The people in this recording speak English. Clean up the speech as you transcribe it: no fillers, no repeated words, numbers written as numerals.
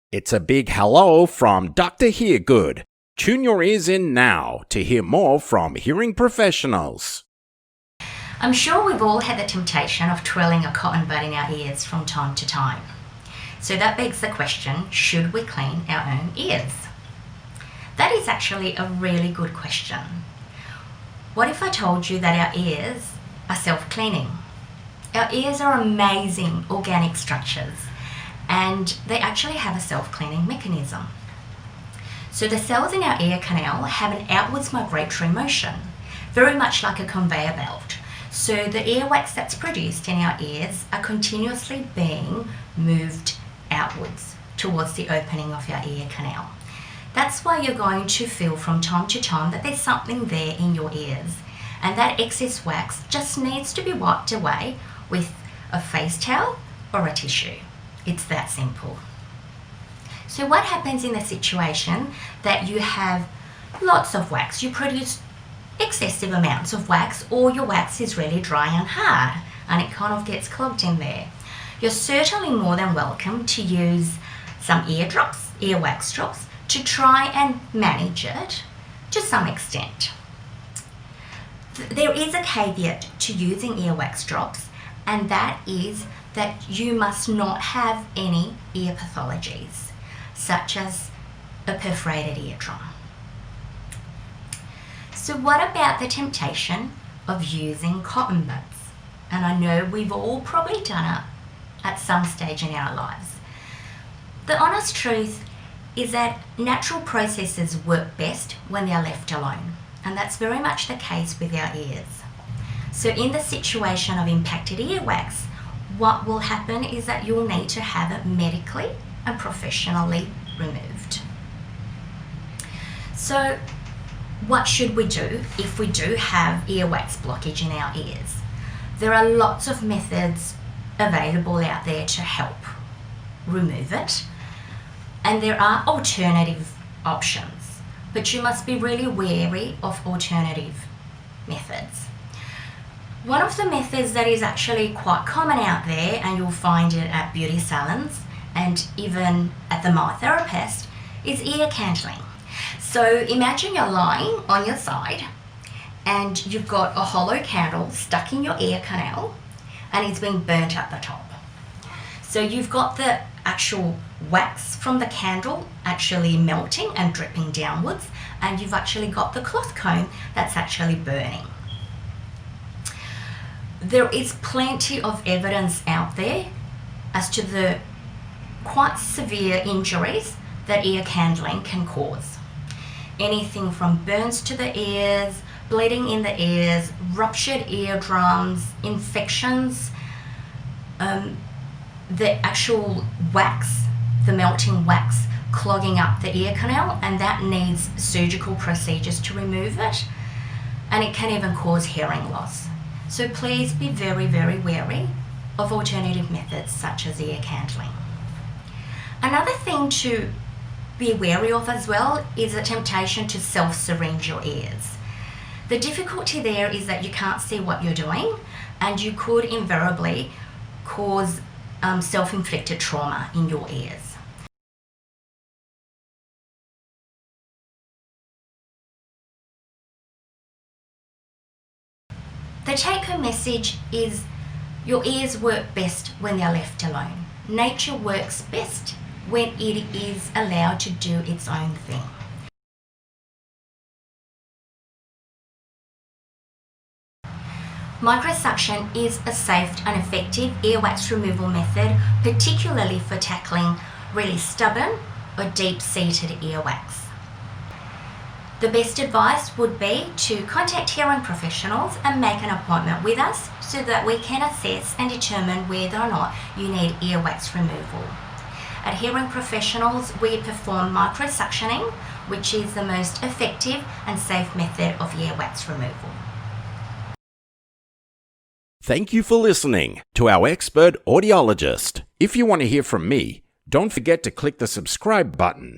It's a big hello from Dr. Heargood. Tune your ears in now to hear more from hearing professionals. I'm sure we've all had the temptation of twirling a cotton bud in our ears from time to time. So that begs the question, should we clean our own ears? That is actually a really good question. What if I told you that our ears are self-cleaning? Our ears are amazing organic structures and they actually have a self-cleaning mechanism. So the cells in our ear canal have an outwards migratory motion, very much like a conveyor belt. So the earwax that's produced in our ears are continuously being moved outwards towards the opening of our ear canal. That's why you're going to feel from time to time that there's something there in your ears, and that excess wax just needs to be wiped away with a face towel or a tissue. It's that simple. So what happens in the situation that you have lots of wax? You produce excessive amounts of wax, or your wax is really dry and hard and it kind of gets clogged in there. You're certainly more than welcome to use some earwax drops, to try and manage it to some extent. There is a caveat to using earwax drops, and that is that you must not have any ear pathologies, such as a perforated eardrum. So what about the temptation of using cotton buds? And I know we've all probably done it at some stage in our lives. The honest truth is that natural processes work best when they're left alone, and that's very much the case with our ears. So in the situation of impacted earwax, what will happen is that you'll need to have it medically and professionally removed. So what should we do if we do have earwax blockage in our ears? There are lots of methods available out there to help remove it, and there are alternative options, but you must be really wary of alternative methods. One of the methods that is actually quite common out there, and you'll find it at beauty salons and even at the mytherapist, is ear candling. So imagine you're lying on your side and you've got a hollow candle stuck in your ear canal and it's been burnt at the top. So you've got the actual wax from the candle actually melting and dripping downwards, and you've actually got the cloth comb that's actually burning. There is plenty of evidence out there as to the quite severe injuries that ear candling can cause. Anything from burns to the ears, bleeding in the ears, ruptured eardrums, infections, the actual wax, the melting wax clogging up the ear canal, and that needs surgical procedures to remove it, and it can even cause hearing loss. So please be very, very wary of alternative methods such as ear candling. Another thing to be wary of as well is the temptation to self-syringe your ears. The difficulty there is that you can't see what you're doing, and you could invariably cause self-inflicted trauma in your ears. The take-home message is your ears work best when they're left alone. Nature works best when it is allowed to do its own thing. Microsuction is a safe and effective earwax removal method, particularly for tackling really stubborn or deep-seated earwax. The best advice would be to contact hearing professionals and make an appointment with us so that we can assess and determine whether or not you need earwax removal. At Hearing Professionals, we perform microsuctioning, which is the most effective and safe method of earwax removal. Thank you for listening to our expert audiologist. If you want to hear from me, don't forget to click the subscribe button.